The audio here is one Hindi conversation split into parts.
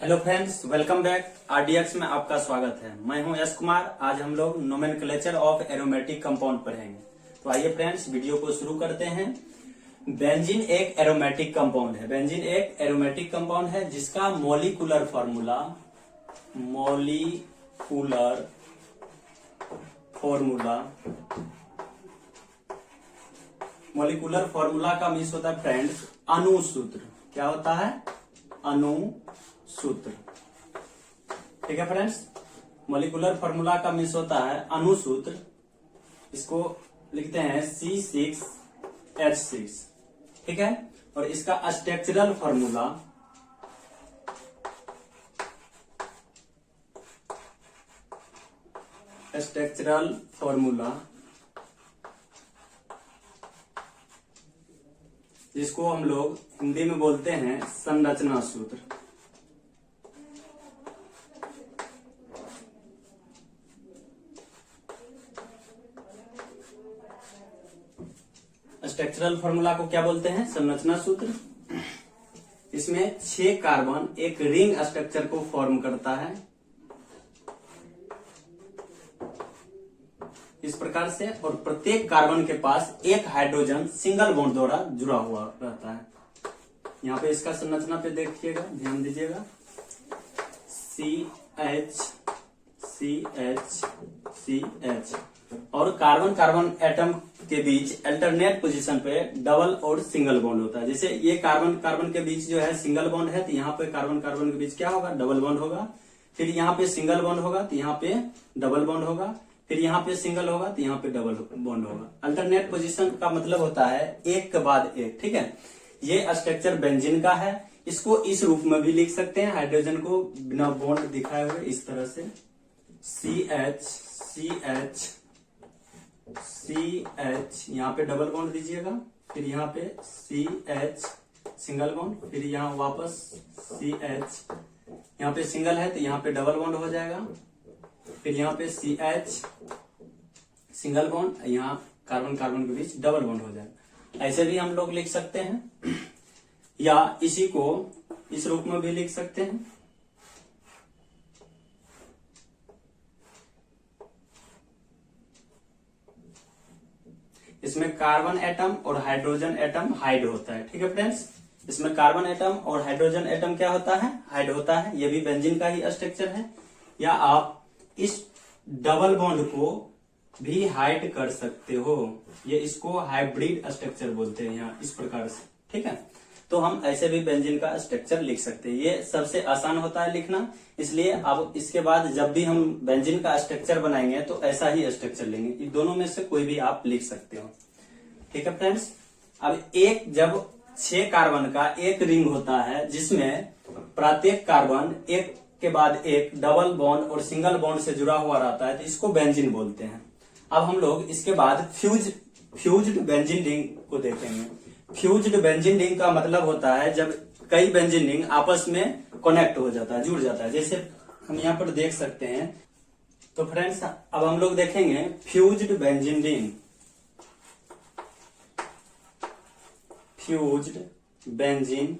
Hello friends, welcome back. RDX में आपका स्वागत है। मैं हूं यश कुमार। आज हम लोग नोमेनक्लेचर ऑफ एरोमेटिक कंपाउंड पढ़ेंगे। तो आइए फ्रेंड्स, वीडियो को शुरू करते हैं। बेंजीन एक एरोमेटिक कंपाउंड है। बेंजीन एक एरोमेटिक कंपाउंड है जिसका मॉलिक्यूलर फॉर्मूला का मीन्स होता है फ्रेंड्स अणुसूत्र। क्या होता है? अणुसूत्र। ठीक है फ्रेंड्स, मॉलिक्यूलर फॉर्मूला का मीन्स होता है अणुसूत्र। इसको लिखते हैं C6H6। ठीक है, और इसका स्ट्रक्चरल फॉर्मूला जिसको हम लोग हिंदी में बोलते हैं संरचना सूत्र। स्ट्रक्चरल फॉर्मूला को क्या बोलते हैं? संरचना सूत्र। इसमें 6 कार्बन एक रिंग स्ट्रक्चर को फॉर्म करता है इस प्रकार से, और प्रत्येक कार्बन के पास एक हाइड्रोजन सिंगल बॉन्ड द्वारा जुड़ा हुआ रहता है। यहाँ पे इसका संरचना पे देखिएगा, ध्यान दीजिएगा। CH और कार्बन कार्बन एटम के बीच अल्टरनेट पोजीशन पे डबल और सिंगल बॉन्ड होता है। जैसे ये कार्बन कार्बन के बीच जो है सिंगल बॉन्ड है, तो यहाँ पे कार्बन कार्बन के बीच क्या होगा? डबल बॉन्ड होगा। फिर यहाँ पे सिंगल बॉन्ड होगा तो यहाँ पे डबल बॉन्ड होगा। फिर यहाँ पे सिंगल होगा तो यहाँ पे डबल बॉन्ड होगा। अल्टरनेट पोजीशन का मतलब होता है एक के बाद एक। ठीक है, ये स्ट्रक्चर बेंजीन का है। इसको इस रूप में भी लिख सकते हैं, हाइड्रोजन को बिना बॉन्ड दिखाए हुए इस तरह से CH यहाँ पे डबल बॉन्ड दीजिएगा। फिर यहाँ पे CH सिंगल बॉन्ड, फिर यहाँ वापस CH, यहाँ पे सिंगल है तो यहाँ पे डबल बॉन्ड हो जाएगा। फिर यहाँ पे CH सिंगल बॉन्ड, यहाँ कार्बन कार्बन के बीच डबल बॉन्ड हो जाएगा। ऐसे भी हम लोग लिख सकते हैं, या इसी को इस रूप में भी लिख सकते हैं। इसमें कार्बन एटम और हाइड्रोजन एटम हाइड होता है। ठीक है फ्रेंड्स, इसमें कार्बन एटम और हाइड्रोजन एटम क्या होता है? हाइड होता है। ये भी बेंजीन का ही स्ट्रक्चर है। या आप इस डबल बॉन्ड को भी हाइड कर सकते हो। ये इसको हाइब्रिड स्ट्रक्चर बोलते हैं यहाँ इस प्रकार से। ठीक है, तो हम ऐसे भी बेंजीन का स्ट्रक्चर लिख सकते हैं। ये सबसे आसान होता है लिखना, इसलिए अब इसके बाद जब भी हम बेंजीन का स्ट्रक्चर बनाएंगे तो ऐसा ही स्ट्रक्चर लेंगे। इन दोनों में से कोई भी आप लिख सकते हो। ठीक है फ्रेंड्स, अब जब 6 कार्बन का एक रिंग होता है जिसमें प्रत्येक कार्बन एक के बाद एक डबल बॉन्ड और सिंगल बॉन्ड से जुड़ा हुआ रहता है, तो इसको बेंजीन बोलते हैं। अब हम लोग इसके बाद फ्यूज्ड बेंजीन रिंग को देखेंगे। फ्यूज्ड बेंजीन रिंग का मतलब होता है जब कई बेंजीन रिंग आपस में कनेक्ट हो जाता है, जुड़ जाता है। जैसे हम यहाँ पर देख सकते हैं। तो फ्रेंड्स, अब हम लोग देखेंगे fused benzene ring. Fused benzene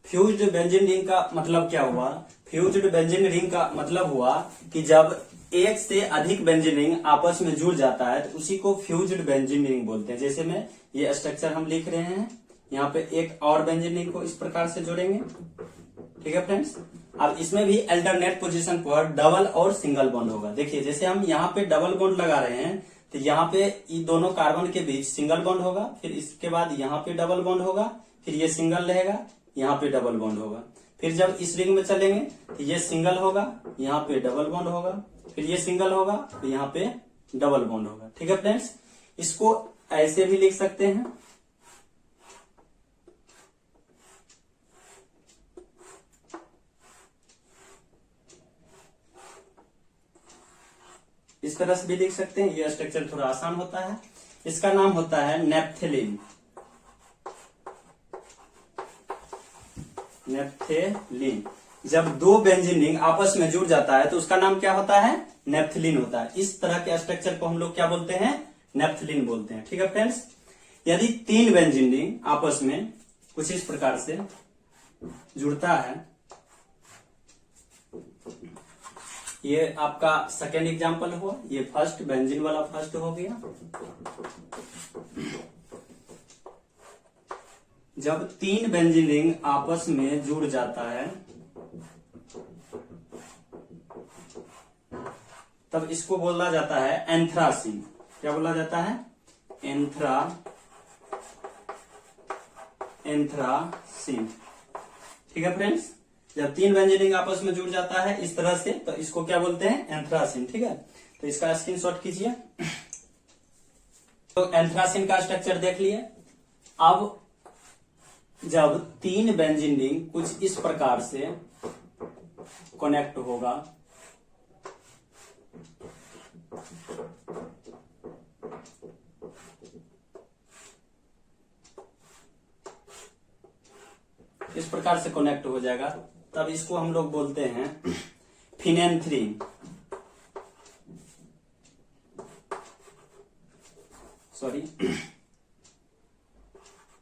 fused benzene ring का मतलब क्या हुआ? फ्यूज्ड बेंजीन रिंग का मतलब हुआ कि जब एक से अधिक बेंजीन रिंग आपस में जुड़ जाता है तो उसी को फ्यूज्ड बेंजीन रिंग बोलते हैं। जैसे में ये स्ट्रक्चर हम लिख रहे हैं, यहाँ पे एक और बेंजीन रिंग को इस प्रकार से जोड़ेंगे। ठीक है फ्रेंड्स, अब इसमें भी अल्टरनेट पोजीशन पर डबल और सिंगल बॉन्ड होगा। देखिए, जैसे हम यहाँ पे डबल बॉन्ड लगा रहे हैं तो यहाँ पे इन दोनों कार्बन के बीच सिंगल बॉन्ड होगा। फिर इसके बाद यहाँ पे डबल बॉन्ड होगा। फिर ये सिंगल रहेगा, यहाँ पे डबल बॉन्ड होगा। फिर जब इस रिंग में चलेंगे तो ये सिंगल होगा, यहाँ पे डबल बॉन्ड होगा। फिर ये सिंगल होगा तो यहाँ पे डबल बॉन्ड होगा। ठीक है फ्रेंड्स, इसको ऐसे भी लिख सकते हैं। इस तरह से भी लिख सकते हैं। ये स्ट्रक्चर थोड़ा आसान होता है। इसका नाम होता है नेप्थेलिन। जब 2 बेंजीन रिंग आपस में जुड़ जाता है तो उसका नाम क्या होता है? नेप्थलीन होता है। इस तरह के स्ट्रक्चर को हम लोग क्या बोलते हैं? नेप्थलीन बोलते हैं। ठीक है फ्रेंड्स, यदि 3 बेंजीन रिंग आपस में कुछ इस प्रकार से जुड़ता है, ये आपका सेकेंड एग्जांपल हुआ, ये फर्स्ट बेंजीन वाला फर्स्ट हो गया। जब 3 बेंजीन रिंग आपस में जुड़ जाता है तब इसको बोला जाता है एंथ्रासीन। क्या बोला जाता है? एंथ्रासीन। ठीक है फ्रेंड्स, जब 3 बेंजीन रिंग आपस में जुड़ जाता है इस तरह से तो इसको क्या बोलते हैं? एंथ्रासीन। ठीक है, तो इसका स्क्रीनशॉट कीजिए। तो एंथ्रासीन का स्ट्रक्चर देख लिए। अब जब 3 बेंजीन रिंग कुछ इस प्रकार से कनेक्ट होगा, इस प्रकार से कनेक्ट हो जाएगा, तब इसको हम लोग बोलते हैं फिनेंथ्रीन। Sorry,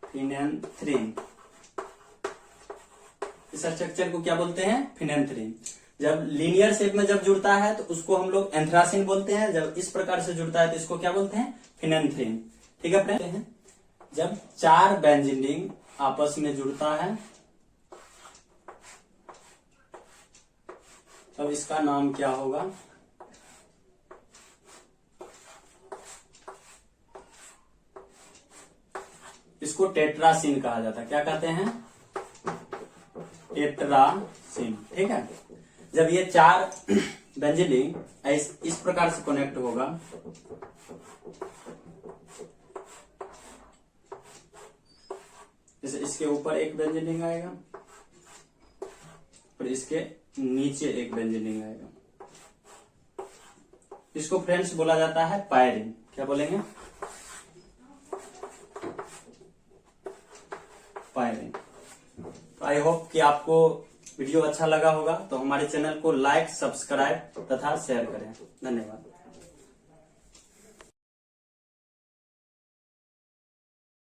phenanthrene. इस स्ट्रक्चर को क्या बोलते हैं? फिनेंथ्रीन। जब लीनियर शेप में जब जुड़ता है तो उसको हम लोग एंथ्रासीन बोलते हैं, जब इस प्रकार से जुड़ता है तो इसको क्या बोलते हैं? फिनेंथ्रीन। ठीक है फ्रेंड, जब 4 बेंजीन रिंग आपस में जुड़ता है तब इसका नाम क्या होगा? इसको टेट्रासीन कहा जाता है। क्या कहते हैं? टेट्रासीन। ठीक है, जब ये 4 बेंजीन रिंग इस प्रकार से कनेक्ट होगा, जैसे इसके ऊपर एक बेंजीन रिंग आएगा और इसके नीचे एक बेंजीन रिंग आएगा, इसको फ्रेंड्स बोला जाता है पायरीन। क्या बोलेंगे? पायरीन। तो आई होप कि आपको वीडियो अच्छा लगा होगा, तो हमारे चैनल को लाइक, सब्सक्राइब तथा शेयर करें। धन्यवाद।